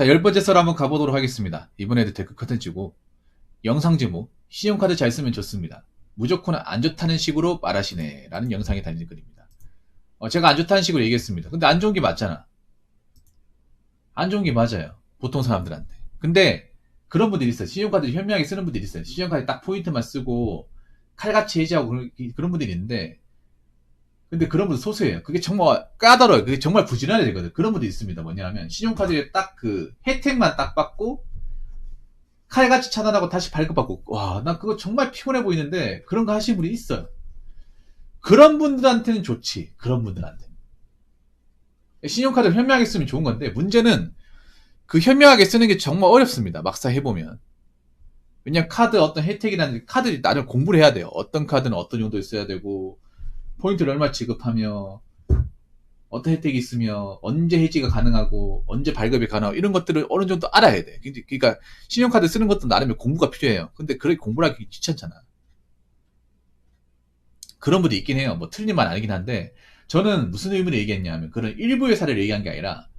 자, 10번째 썰 한번 가보도록 하겠습니다. 이번에도 데크 컨텐츠고, 영상 제목, 신용카드 잘 쓰면 좋습니다. 무조건 안 좋다는 식으로 말하시네. 라는 영상이 달린 글입니다. 제가 안 좋다는 식으로 얘기했습니다. 근데 안 좋은 게 맞잖아. 안 좋은 게 맞아요. 보통 사람들한테. 근데 그런 분들이 있어요. 신용카드 현명하게 쓰는 분들이 있어요. 신용카드 딱 포인트만 쓰고 칼같이 해지하고 그런 분들이 있는데, 근데 그런 분들 소수예요. 그게 정말 까다로워요. 그게 정말 부지런해야 되거든. 그런 분들이 있습니다. 뭐냐면 신용카드에 딱 그 혜택만 딱 받고 칼같이 차단하고 다시 발급받고, 와, 나 그거 정말 피곤해 보이는데 그런 거 하시는 분이 있어요. 그런 분들한테는 좋지. 그런 분들한테는. 신용카드를 현명하게 쓰면 좋은 건데, 문제는 그 현명하게 쓰는 게 정말 어렵습니다. 막상 해보면. 왜냐면 카드 어떤 혜택이라는, 카드 나름 공부를 해야 돼요. 어떤 카드는 어떤 용도에 써야 되고, 포인트를 얼마 지급하며, 어떤 혜택이 있으며, 언제 해지가 가능하고, 언제 발급이 가능하고, 이런 것들을 어느 정도 알아야 돼. 그러니까 신용카드 쓰는 것도 나름의 공부가 필요해요. 근데 그렇게 공부를 하기 귀찮잖아. 그런 분도 있긴 해요. 뭐 틀린 말 아니긴 한데, 저는 무슨 의미로 얘기했냐면, 그런 일부의 사례를 얘기한 게 아니라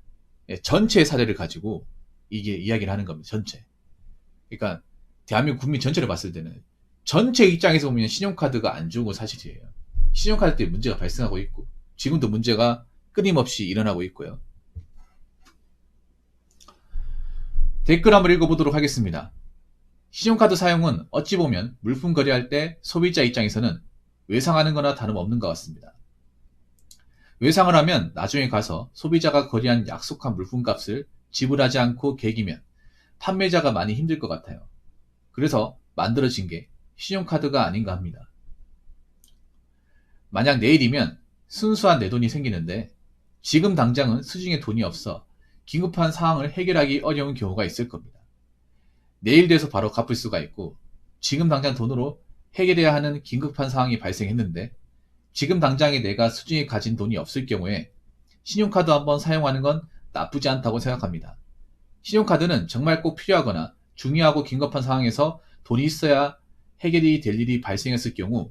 전체의 사례를 가지고 이게 이야기를 하는 겁니다. 전체. 그러니까 대한민국 국민 전체를 봤을 때는 전체 입장에서 보면 신용카드가 안 좋은 건 사실이에요. 신용카드 때문에 문제가 발생하고 있고, 지금도 문제가 끊임없이 일어나고 있고요. 댓글 한번 읽어보도록 하겠습니다. 신용카드 사용은 어찌 보면 물품 거래할 때 소비자 입장에서는 외상하는 거나 다름없는 것 같습니다. 외상을 하면 나중에 가서 소비자가 거래한 약속한 물품값을 지불하지 않고 개기면 판매자가 많이 힘들 것 같아요. 그래서 만들어진 게 신용카드가 아닌가 합니다. 만약 내일이면 순수한 내 돈이 생기는데, 지금 당장은 수중에 돈이 없어 긴급한 상황을 해결하기 어려운 경우가 있을 겁니다. 내일 돼서 바로 갚을 수가 있고, 지금 당장 돈으로 해결해야 하는 긴급한 상황이 발생했는데, 지금 당장에 내가 수중에 가진 돈이 없을 경우에 신용카드 한번 사용하는 건 나쁘지 않다고 생각합니다. 신용카드는 정말 꼭 필요하거나 중요하고 긴급한 상황에서 돈이 있어야 해결이 될 일이 발생했을 경우,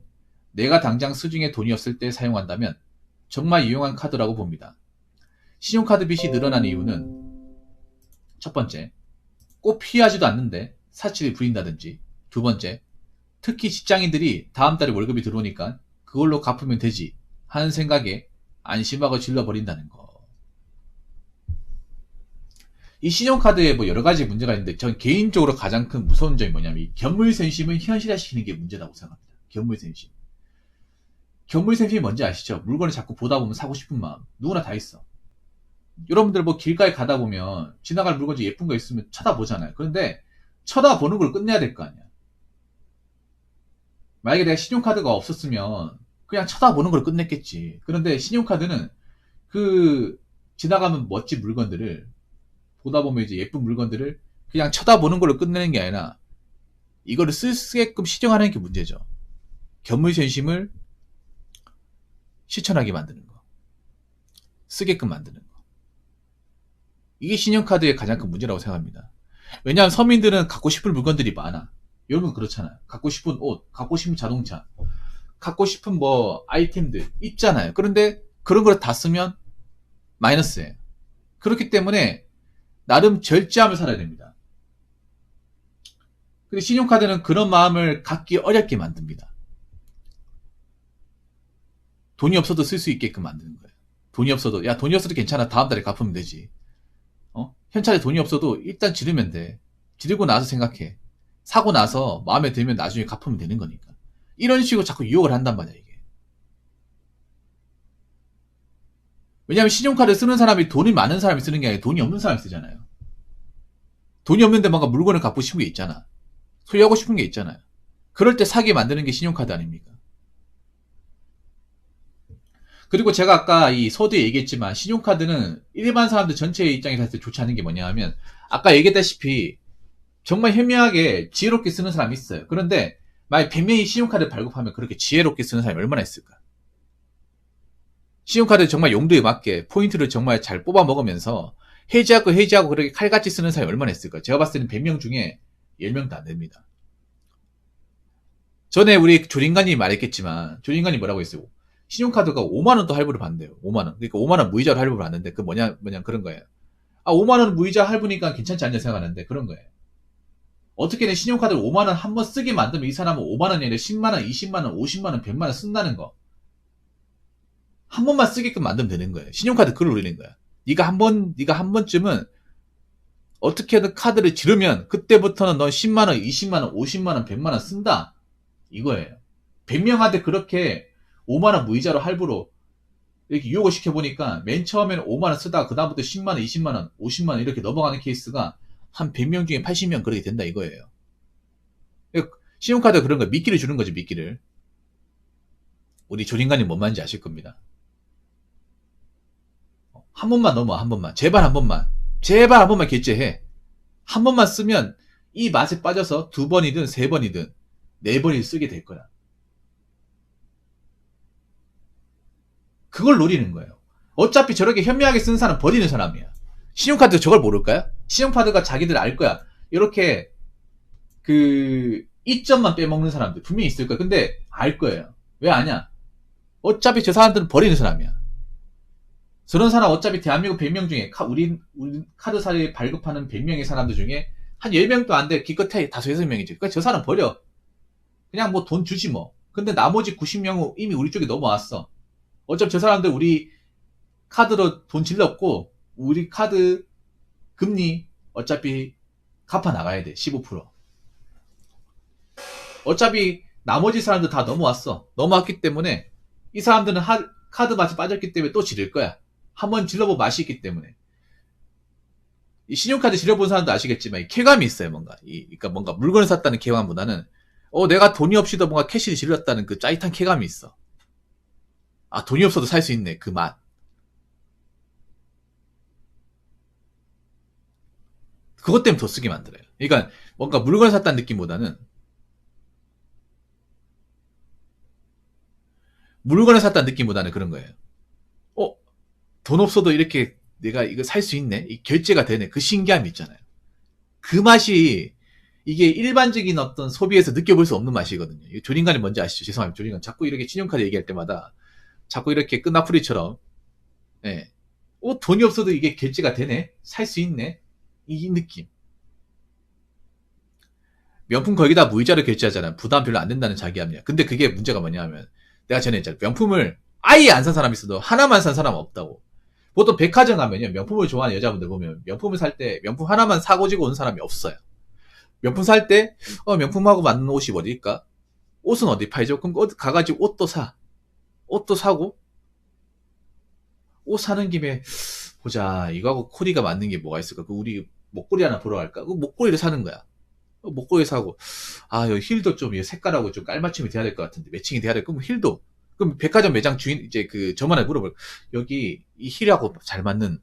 내가 당장 수중에 돈이 없을 때 사용한다면 정말 유용한 카드라고 봅니다. 신용카드 빚이 늘어나는 이유는, 첫 번째, 꼭 필요하지도 않는데 사치를 부린다든지, 두 번째, 특히 직장인들이 다음 달에 월급이 들어오니까 그걸로 갚으면 되지 하는 생각에 안심하고 질러버린다는 거. 이 신용카드에 뭐 여러 가지 문제가 있는데, 전 개인적으로 가장 큰 무서운 점이 뭐냐면, 이 견물센심을 현실화시키는 게 문제라고 생각합니다. 견물센심. 견물센심이 뭔지 아시죠? 물건을 자꾸 보다 보면 사고 싶은 마음. 누구나 다 있어. 여러분들 뭐 길가에 가다 보면 지나갈 물건 중에 예쁜 거 있으면 쳐다보잖아요. 그런데 쳐다보는 걸 끝내야 될 거 아니야. 만약에 내가 신용카드가 없었으면 그냥 쳐다보는 걸 끝냈겠지. 그런데 신용카드는 그 지나가면 멋진 물건들을 보다 보면 이제 예쁜 물건들을 그냥 쳐다보는 걸로 끝내는 게 아니라 이거를 쓰게끔 시정하는 게 문제죠. 견물센심을 실천하게 만드는 거. 쓰게끔 만드는 거. 이게 신용카드의 가장 큰 문제라고 생각합니다. 왜냐하면 서민들은 갖고 싶은 물건들이 많아. 여러분 그렇잖아요. 갖고 싶은 옷, 갖고 싶은 자동차, 갖고 싶은 뭐 아이템들 있잖아요. 그런데 그런 걸 다 쓰면 마이너스예요. 그렇기 때문에 나름 절제하며 살아야 됩니다. 근데 신용카드는 그런 마음을 갖기 어렵게 만듭니다. 돈이 없어도 쓸 수 있게끔 만드는 거예요. 돈이 없어도, 야, 돈이 없어도 괜찮아. 다음 달에 갚으면 되지. 현찰에 돈이 없어도 일단 지르면 돼. 지르고 나서 생각해. 사고 나서 마음에 들면 나중에 갚으면 되는 거니까. 이런 식으로 자꾸 유혹을 한단 말이야, 이게. 왜냐면 신용카드 쓰는 사람이 돈이 많은 사람이 쓰는 게 아니라 돈이 없는 사람이 쓰잖아요. 돈이 없는데 뭔가 물건을 갖고 싶은 게 있잖아. 소유하고 싶은 게 있잖아요. 그럴 때 사게 만드는 게 신용카드 아닙니까? 그리고 제가 아까 이 서두에 얘기했지만, 신용카드는 일반 사람들 전체의 입장에서 봤을 때 좋지 않은 게 뭐냐 하면, 아까 얘기했다시피 정말 현명하게 지혜롭게 쓰는 사람이 있어요. 그런데 만약 100명이 신용카드를 발급하면 그렇게 지혜롭게 쓰는 사람이 얼마나 있을까? 신용카드 정말 용도에 맞게 포인트를 정말 잘 뽑아 먹으면서 해지하고 그렇게 칼같이 쓰는 사람이 얼마나 있을까? 제가 봤을 때는 100명 중에 10명도 안 됩니다. 전에 우리 조린관님이 말했겠지만, 조린관이 뭐라고 했어요? 신용카드가 5만원도 할부를 받는데요. 5만원. 그러니까 5만원 무이자로 할부를 받는데, 그 뭐냐 그런 거예요. 아, 5만원 무이자 할부니까 괜찮지 않냐 생각하는데 그런 거예요. 어떻게든 신용카드를 5만원 한 번 쓰게 만들면 이 사람은 5만원이 아니라 10만원, 20만원, 50만원, 100만원 쓴다는 거. 한 번만 쓰게끔 만들면 되는 거예요. 신용카드 그걸 노리는 거야. 네가 한 번쯤은 어떻게든 카드를 지르면 그때부터는 넌 10만원, 20만원, 50만원, 100만원 쓴다. 이거예요. 100명한테 그렇게 5만원 무이자로 할부로 이렇게 유혹을 시켜보니까 맨 처음에는 5만원 쓰다가 그 다음부터 10만원, 20만원, 50만원 이렇게 넘어가는 케이스가 한 100명 중에 80명 그렇게 된다 이거예요. 신용카드가 그런 거 미끼를 주는 거지, 미끼를. 우리 조린관님 뭔 말인지 아실 겁니다. 한 번만 넘어, 한 번만. 제발 한 번만. 제발 한 번만 결제해. 한 번만 쓰면 이 맛에 빠져서 2번이든 3번이든 4번이든 쓰게 될 거야. 그걸 노리는 거예요. 어차피 저렇게 현명하게 쓰는 사람 버리는 사람이야. 신용카드 저걸 모를까요? 신용카드가 자기들 알 거야. 이렇게 그 이점만 빼먹는 사람들 분명히 있을 거야. 근데 알 거예요. 왜 아냐? 어차피 저 사람들은 버리는 사람이야. 저런 사람 어차피 대한민국 100명 중에 우리 카드사에 발급하는 100명의 사람들 중에 한 10명도 안 돼. 기껏해 5, 6명이지. 그러니까 저 사람 버려. 그냥 뭐 돈 주지 뭐. 근데 나머지 90명은 이미 우리 쪽에 넘어왔어. 어차피 저 사람들 우리 카드로 돈 질렀고 우리 카드 금리 어차피 갚아 나가야 돼. 15%. 어차피 나머지 사람들 다 넘어왔어. 넘어왔기 때문에 이 사람들은 카드 맛이 빠졌기 때문에 또 지를 거야. 한번 질러본 맛이 있기 때문에. 이 신용카드 질러본 사람도 아시겠지만 이 쾌감이 있어요. 그러니까 뭔가 물건을 샀다는 쾌감보다는 내가 돈이 없이도 뭔가 캐시를 질렀다는 그 짜릿한 쾌감이 있어. 아, 돈이 없어도 살 수 있네. 그 맛. 그것 때문에 더 쓰게 만들어요. 그러니까 뭔가 물건을 샀다는 느낌보다는 그런 거예요. 돈 없어도 이렇게 내가 이거 살 수 있네? 이 결제가 되네. 그 신기함이 있잖아요. 그 맛이 이게 일반적인 어떤 소비에서 느껴볼 수 없는 맛이거든요. 조린간이 뭔지 아시죠? 죄송합니다. 조린간 자꾸 이렇게 신용카드 얘기할 때마다 자꾸 이렇게 끝나풀이처럼 돈이 없어도 이게 결제가 되네? 살 수 있네? 이 느낌. 명품 거의 다 무이자로 결제하잖아. 부담 별로 안 된다는 자기합리야. 근데 그게 문제가 뭐냐면 내가 전에 했잖아. 명품을 아예 안 산 사람이 있어도 하나만 산 사람은 없다고. 보통 백화점 가면요. 명품을 좋아하는 여자분들 보면 명품을 살 때 명품 하나만 사고 지고 온 사람이 없어요. 명품 살 때 명품하고 맞는 옷이 어디일까? 옷은 어디 팔죠? 그럼 어디 가가지고 옷도 사. 옷도 사고 옷 사는 김에 보자. 이거하고 코디가 맞는 게 뭐가 있을까? 우리 목걸이 하나 보러 갈까? 그 목걸이를 사는 거야. 목걸이 사고 여기 힐도 좀 색깔하고 좀 깔맞춤이 돼야 될 것 같은데 매칭이 돼야 될 거면 힐도 그럼 백화점 매장 주인 이제 그 저만에 물어볼 여기 이 힐하고 잘 맞는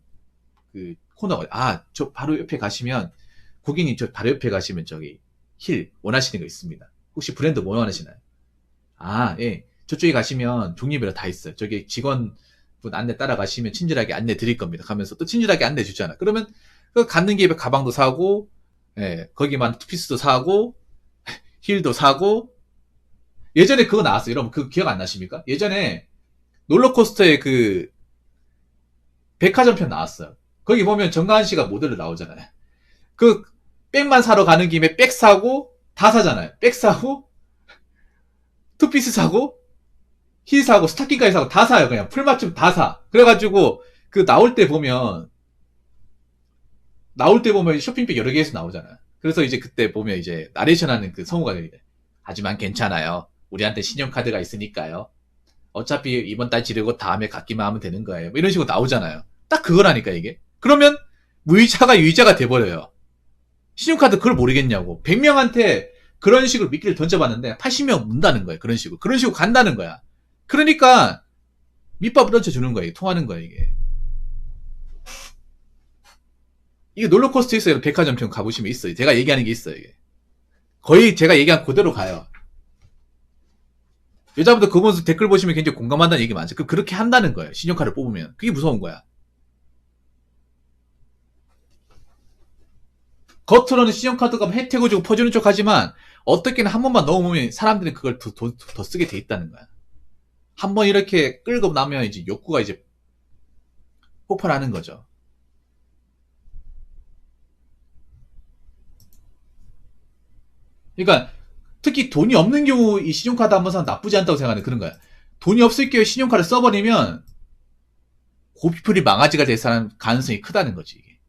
그 코너가 저 바로 옆에 가시면 고객님 저 바로 옆에 가시면 저기 힐 원하시는 거 있습니다. 혹시 브랜드 뭐 원하시나요? 예. 저쪽에 가시면 종류별로 다 있어요. 저기 직원분 안내 따라가시면 친절하게 안내 드릴 겁니다. 가면서 또 친절하게 안내 주잖아. 그러면 그 갔는 길에 가방도 사고 거기만 투피스도 사고 힐도 사고 예전에 그거 나왔어요. 여러분 그거 기억 안 나십니까? 예전에 롤러코스터에 그 백화점 편 나왔어요. 거기 보면 정가은 씨가 모델로 나오잖아요. 그 백만 사러 가는 김에 백 사고 다 사잖아요. 백 사고 투피스 사고 힐 사고 스타킹까지 사고 다 사요. 그냥 풀맞춤 다 사. 그래가지고 그 나올 때 보면 쇼핑백 여러 개에서 나오잖아요. 그래서 이제 그때 보면 이제 나레이션 하는 그 성우가 되게 하지만 괜찮아요. 우리한테 신용카드가 있으니까요. 어차피 이번 달 지르고 다음에 갚기만 하면 되는 거예요. 뭐 이런 식으로 나오잖아요. 딱 그거라니까 이게. 그러면 무이자가 유이자가 돼버려요. 신용카드 그걸 모르겠냐고. 100명한테 그런 식으로 미끼를 던져봤는데 80명 문다는 거예요. 그런 식으로 간다는 거야. 그러니까 밑밥을 던져주는 거예요. 통하는 거예요 이게. 이게 롤러코스터에서 백화점처럼 가보시면 있어요. 제가 얘기하는 게 있어요. 이게. 거의 제가 얘기한 그대로 가요. 여자분들 그거 보면서 댓글 보시면 굉장히 공감한다는 얘기 많죠. 그렇게 한다는 거예요. 신용카드를 뽑으면. 그게 무서운 거야. 겉으로는 신용카드가 혜택을 주고 퍼주는 척 하지만 어떻게는 한 번만 넣어보면 사람들은 그걸 더 쓰게 돼 있다는 거야. 한 번 이렇게 끌고 나면 이제 욕구가 이제 폭발하는 거죠. 그러니까 특히 돈이 없는 경우 이 신용카드 한번 사면 나쁘지 않다고 생각하는 그런 거야. 돈이 없을 경우에 신용카드 써버리면 고피플이 망아지가 될 사람 가능성이 크다는 거지. 이게.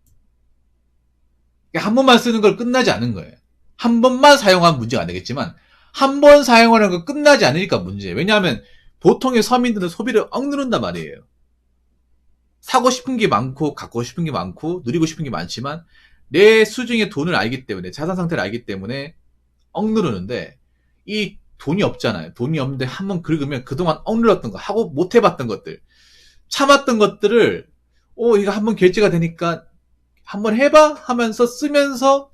그러니까 한 번만 쓰는 걸 끝나지 않은 거예요. 한 번만 사용하면 문제가 안 되겠지만 한 번 사용하는 거 끝나지 않으니까 문제예요. 왜냐하면 보통의 서민들은 소비를 억누른단 말이에요. 사고 싶은 게 많고 갖고 싶은 게 많고 누리고 싶은 게 많지만 내 수중의 돈을 알기 때문에 자산 상태를 알기 때문에 억누르는데 이 돈이 없잖아요. 돈이 없는데 한번 긁으면 그동안 억눌렀던 거 하고 못 해봤던 것들 참았던 것들을 이거 한번 결제가 되니까 한번 해봐 하면서 쓰면서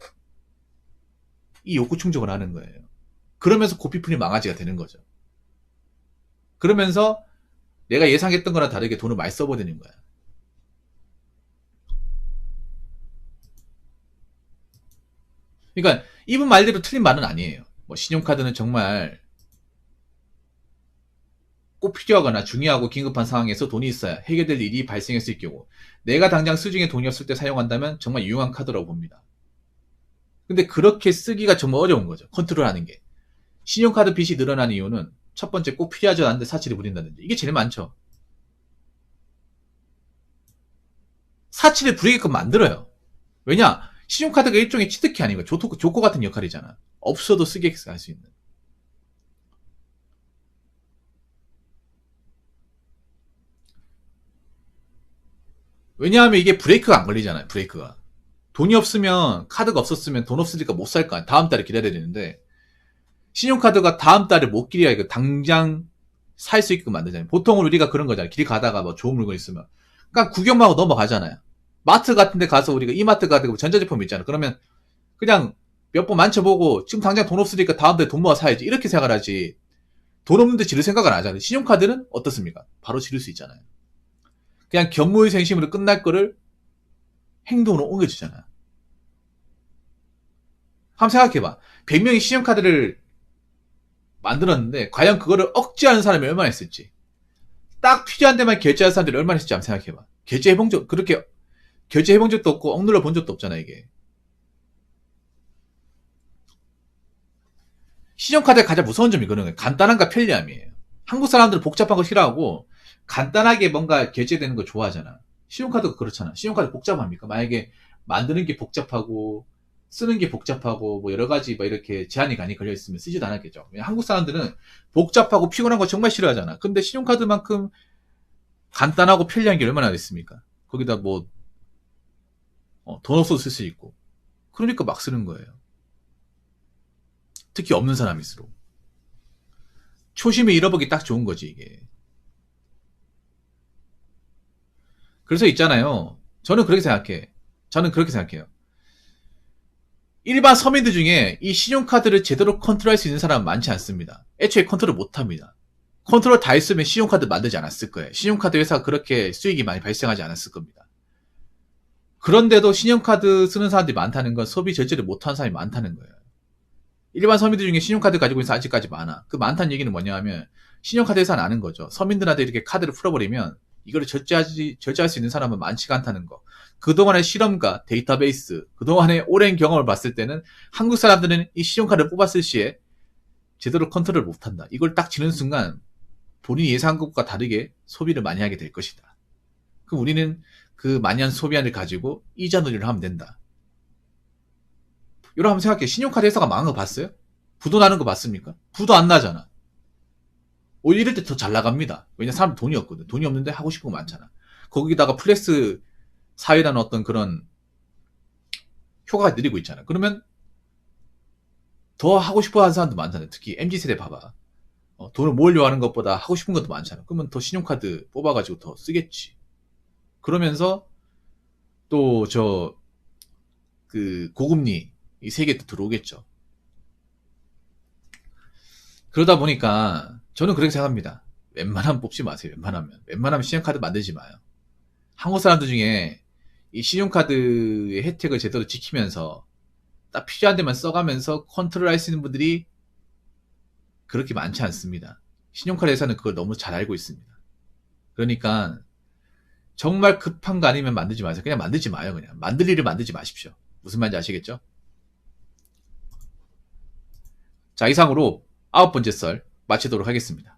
이 욕구 충족을 하는 거예요. 그러면서 고피플이 망아지가 되는 거죠. 그러면서 내가 예상했던 거랑 다르게 돈을 많이 써버리는 거야. 그러니까 이분 말대로 틀린 말은 아니에요. 뭐 신용카드는 정말 꼭 필요하거나 중요하고 긴급한 상황에서 돈이 있어야 해결될 일이 발생했을 경우 내가 당장 수중에 돈이 없을 때 사용한다면 정말 유용한 카드라고 봅니다. 근데 그렇게 쓰기가 정말 어려운 거죠. 컨트롤하는 게. 신용카드 빚이 늘어난 이유는 첫 번째 꼭 필요하지 않은데 사치를 부린다든지 이게 제일 많죠. 사치를 부리게끔 만들어요. 왜냐? 신용카드가 일종의 치트키 아닌가 조커 같은 역할이잖아. 없어도 쓰게 할 수 있는. 왜냐하면 이게 브레이크가 안 걸리잖아요. 브레이크가. 돈이 없으면 카드가 없었으면 돈 없으니까 못 살 거 아니야. 다음 달에 기다려야 되는데 신용카드가 다음 달에 못 기리야 이거 당장 살 수 있게끔 만들잖아요. 보통은 우리가 그런 거잖아요. 길 가다가 뭐 좋은 물건 있으면 그냥 구경만 하고 넘어가잖아요. 마트 같은 데 가서 우리가 이마트 같은 거 전자제품 있잖아. 그러면 그냥 몇 번 만져보고 지금 당장 돈 없으니까 다음 달에 돈 모아 사야지 이렇게 생각하지 돈 없는데 지를 생각을 안 하잖아요. 신용카드는 어떻습니까? 바로 지를 수 있잖아요. 그냥 견무의생심으로 끝날 거를 행동으로 옮겨주잖아요. 한번 생각해봐. 100명이 신용카드를 만들었는데 과연 그거를 억제하는 사람이 얼마나 있을지. 딱 필요한 데만 결제하는 사람들이 얼마나 있을지 한번 생각해봐. 결제해본 적 그렇게 결제해본 적도 없고 억눌러 본 적도 없잖아 이게. 신용카드의 가장 무서운 점이 그런 거예요. 간단함과 편리함이에요. 한국 사람들은 복잡한 거 싫어하고 간단하게 뭔가 결제되는 거 좋아하잖아. 신용카드가 그렇잖아. 신용카드 복잡합니까? 만약에 만드는 게 복잡하고 쓰는 게 복잡하고 뭐 여러 가지 뭐 이렇게 제한이 많이 걸려 있으면 쓰지도 않았겠죠. 한국 사람들은 복잡하고 피곤한 거 정말 싫어하잖아. 근데 신용카드만큼 간단하고 편리한 게 얼마나 있습니까? 거기다 뭐 돈 없어도 쓸 수 있고. 그러니까 막 쓰는 거예요. 특히 없는 사람일수록. 초심을 잃어버리기 딱 좋은 거지 이게. 그래서 있잖아요. 저는 그렇게 생각해. 저는 그렇게 생각해요. 일반 서민들 중에 이 신용카드를 제대로 컨트롤할 수 있는 사람은 많지 않습니다. 애초에 컨트롤 못합니다. 컨트롤 다 했으면 신용카드 만들지 않았을 거예요. 신용카드 회사가 그렇게 수익이 많이 발생하지 않았을 겁니다. 그런데도 신용카드 쓰는 사람들이 많다는 건 소비 절제를 못하는 사람이 많다는 거예요. 일반 서민들 중에 신용카드 가지고 있는 사람 아직까지 많아. 그 많다는 얘기는 뭐냐 하면 신용카드 회사는 아는 거죠. 서민들한테 이렇게 카드를 풀어버리면 이거를 절제할 수 있는 사람은 많지가 않다는 거. 그동안의 실험과 데이터베이스, 그동안의 오랜 경험을 봤을 때는 한국 사람들은 이 신용카드를 뽑았을 시에 제대로 컨트롤을 못한다. 이걸 딱 지는 순간 본인이 예상한 것과 다르게 소비를 많이 하게 될 것이다. 그럼 우리는 그 많이 한 소비안을 가지고 이자 놀이를 하면 된다. 여러분 한번 생각해. 신용카드 회사가 망한 거 봤어요? 부도 나는 거 봤습니까? 부도 안 나잖아. 오히려 이럴 때 더 잘 나갑니다. 왜냐 사람 돈이 없거든. 돈이 없는데 하고 싶은 거 많잖아. 거기다가 플렉스 사회라는 어떤 그런 효과가 느리고 있잖아. 그러면 더 하고 싶어 하는 사람도 많잖아요. 특히 MZ세대 봐봐. 돈을 모으려고 하는 것보다 하고 싶은 것도 많잖아. 그러면 더 신용카드 뽑아가지고 더 쓰겠지. 그러면서 또 그 고금리 이 세계에 또 들어오겠죠. 그러다 보니까 저는 그렇게 생각합니다. 웬만하면 뽑지 마세요. 웬만하면 신용카드 만들지 마요. 한국 사람들 중에 이 신용카드의 혜택을 제대로 지키면서 딱 필요한 데만 써가면서 컨트롤할 수 있는 분들이 그렇게 많지 않습니다. 신용카드 회사는 그걸 너무 잘 알고 있습니다. 그러니까 정말 급한 거 아니면 만들지 마세요. 그냥 만들지 마요. 그냥 만들 일을 만들지 마십시오. 무슨 말인지 아시겠죠? 자, 이상으로 9번째 썰 마치도록 하겠습니다.